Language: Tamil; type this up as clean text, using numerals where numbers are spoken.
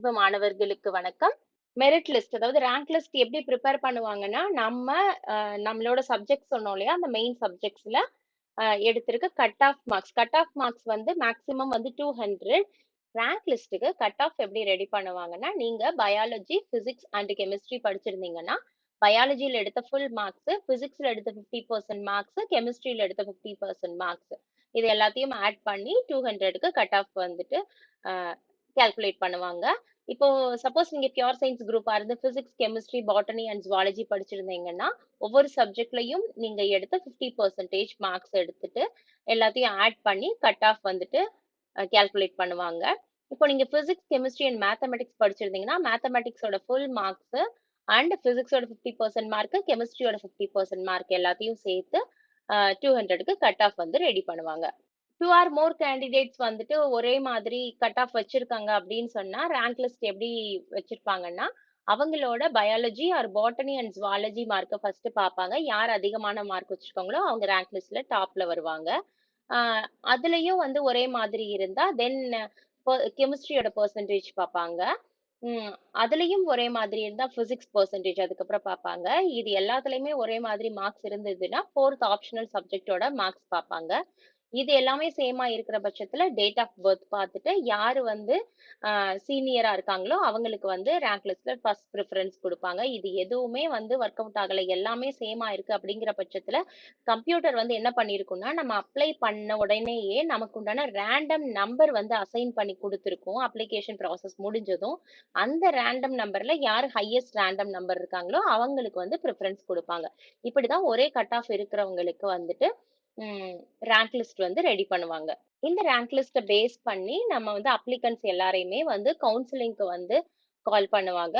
அன்பு மாணவர்களுக்கு வணக்கம். மெரிட் லிஸ்ட் அதாவது ரேங்க் லிஸ்ட் எப்படி ப்ரிப்பேர் பண்ணுவாங்கன்னா, நம்மளோட சப்ஜெக்ட் சொன்னோம் இல்லையா? அந்த மெயின் சப்ஜெக்ட்ஸ்ல எடுத்திருக்க cut off marks. Cut off marks வந்து மேக்ஸிமம் வந்து 200. ரேங்க் லிஸ்ட்டுக்கு கட் ஆஃப் எப்படி ரெடி பண்ணுவாங்கன்னா, நீங்க பயாலஜி, பிசிக்ஸ் அண்ட் கெமிஸ்ட்ரி படிச்சிருந்தீங்கன்னா, பயாலஜில எடுத்த ஃபுல் மார்க்ஸ், பிசிக்ஸ்ல எடுத்த 50% மார்க்ஸ், கெமிஸ்ட்ரில எடுத்த 50% மார்க்ஸ். இது எல்லாத்தையும் ஆட் பண்ணி 200க்கு கட் ஆஃப் வந்துட்டு அ கால்குலேட் பண்ணுவாங்க. இப்போ சப்போஸ் நீங்க பியூர் சயன்ஸ் குரூப்பா இருந்து physics, chemistry, botany and zoology படிச்சிருந்தீங்கன்னா, ஒவ்வொரு சப்ஜெக்ட்லயும் நீங்க எடுத்த 50% மார்க்ஸ் எடுத்துட்டு, எல்லாத்தையும் ஆட் பண்ணி கட் ஆஃப் வந்துட்டு கால்குலேட் பண்ணுவாங்க. இப்போ நீங்க பிசிக்ஸ், கெமிஸ்ட்ரி அண்ட் மேத்தமேட்டிக்ஸ் படிச்சிருந்தீங்கன்னா, மேத்தமேட்டிக்ஸோட ஃபுல் மார்க்ஸ் அண்ட் பிசிக்ஸோட 50% மார்க், கெமிஸ்ட்ரியோட 50% மார்க் எல்லாத்தையும் சேர்த்து 200க்கு கட் ஆஃப் வந்து ரெடி பண்ணுவாங்க. 2 ஆர் மோர் கேண்டிடேட்ஸ் வந்துட்டு ஒரே மாதிரி கட் ஆஃப் வச்சிருக்காங்க அப்படின்னு சொன்னா, ரேங்க் லிஸ்ட் எப்படி வச்சிருப்பாங்கன்னா, அவங்களோட biology R botany and zoology மார்க்க ஃபர்ஸ்ட் பார்ப்பாங்க. யார் அதிகமான மார்க் வச்சிருக்காங்களோ, அவங்க ரேங்க் லிஸ்ட்ல டாப்ல வருவாங்க. ஆ அதுலயும் வந்து ஒரே மாதிரி இருந்தா, தென் கெமிஸ்ட்ரியோட பெர்சன்டேஜ் பார்ப்பாங்க. ம். அதுலயும் ஒரே மாதிரி இருந்தா பிசிக்ஸ் பெர்சன்டேஜ் அதுக்கப்புறம் பார்ப்பாங்க. இது எல்லாத்துலயுமே ஒரே மாதிரி மார்க்ஸ் இருந்ததுன்னா, 4த் ஆப்ஷனல் சப்ஜெக்ட்டோட மார்க்ஸ் பார்ப்பாங்க. இது எல்லாமே சேமா இருக்கிற பட்சத்துல டேட் ஆஃப் பர்த் பார்த்துட்டு, யாரு வந்து சீனியரா இருக்காங்களோ, அவங்களுக்கு வந்து ரேங்க் லிஸ்ட்ல ஃபர்ஸ்ட் பிரிஃபரன்ஸ் குடுப்பாங்க. இது எதுவுமே வந்து ஒர்க் அவுட் ஆகல. எல்லாமே சேமா இருக்கு அப்படிங்கிற பட்சத்துல, கம்ப்யூட்டர் வந்து என்ன பண்ணியிருக்கும்னா, நம்ம அப்ளை பண்ண உடனேயே நமக்கு உண்டான ரேண்டம் நம்பர் வந்து அசைன் பண்ணி குடுத்திருக்கும். அப்ளிகேஷன் ப்ராசஸ் முடிஞ்சதும். அந்த ரேண்டம் நம்பர்ல யாரு ஹையஸ்ட் ரேண்டம் நம்பர் இருக்காங்களோ, அவங்களுக்கு வந்து பிரிஃபரன்ஸ் குடுப்பாங்க. இப்படிதான் ஒரே கட் ஆஃப் இருக்கிறவங்களுக்கு வந்துட்டு ம் ரேங்க் லிஸ்ட் வந்து ரெடி பண்ணுவாங்க. இந்த ரேங்க் லிஸ்ட்ட பேஸ் பண்ணி நம்ம வந்து அப்ளிகன்ட்ஸ் எல்லாரையுமே வந்து கவுன்சிலிங்க்கு வந்து கால் பண்ணுவாங்க.